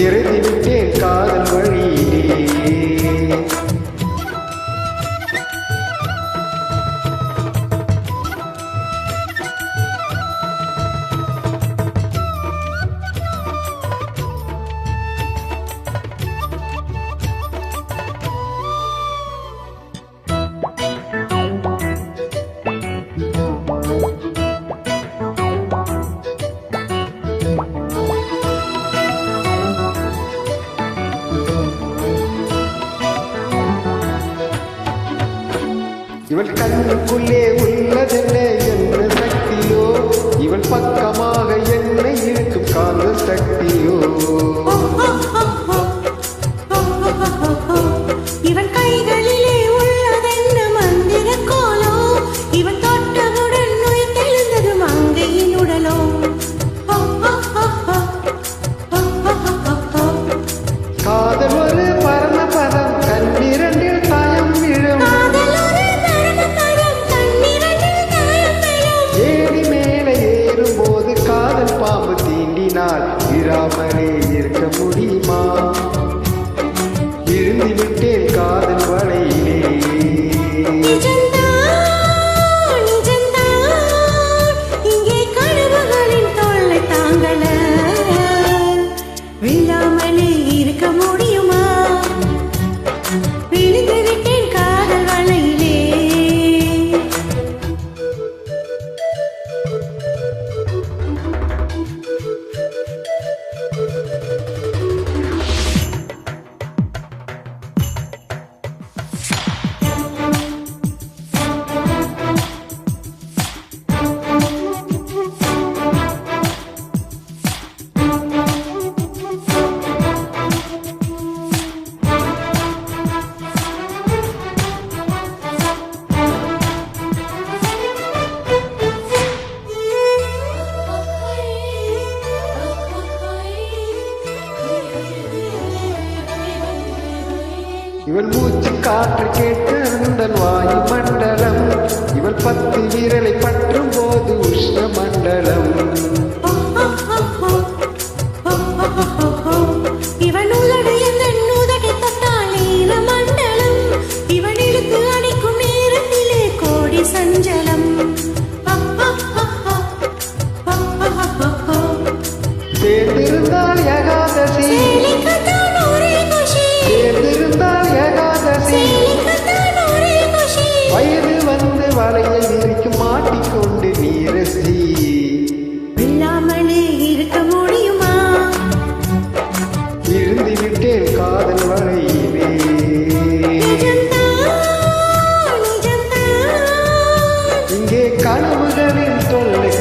இறந்து விட்டேன் காதல் வழியிலே. இவள் கண்ணுக்குள்ளே உள்ளதென்ன என்ன சக்தியோ, இவள் பக்கமாக என்னை இழுக்கும் காந்த சக்தியோ. இவன் கைகளிலே உள்ளதென்ன மந்திர கோலோ, இவன் தொட்டவுடன் உயிர் தெளிந்தது மங்கையின் உடலோ. காதல் ஒரு பரம பதம் கண்ணிரண்டில் தாயம் விழும். ஏடி மேலே ஏறும்போது காதல் பாம்பு தீண்டினால் விழாமலே இருக்க முடியுமா? விழுந்து விட்டேன் காதல் வலையிலே. இங்கே கனவுகளின் தொல்லை தாங்கள விழாமலே இருக்க முடியுமா? விழுந்து விட்டேன் காதல் வலையிலே. இவள் மூச்சு காற்று கேட்டு அந்தன் வாயு மண்டலம், இவள் 10 விரலை பற்றும் போது உஷ்ண மண்டலம். இவன் உள்ளடைய உதகை தொட்டால் நீல மண்டலம், இவன் இழுத்து அணைக்கும் நேரத்திலே கோடி சஞ்சலம். சேர்ந்திருந்தால் ஏகாதசி, சேர்ந்திருந்தால் ஏகாதசி. வயது வந்து வலையில் விரிக்கும் மாட்டிக்கொண்டு நீரசி. இல்லாமலே இருக்க முடியுமா? இருந்து விட்டேன் காதல் வலையிலே. இங்கே கனவுகளின் தொல்லை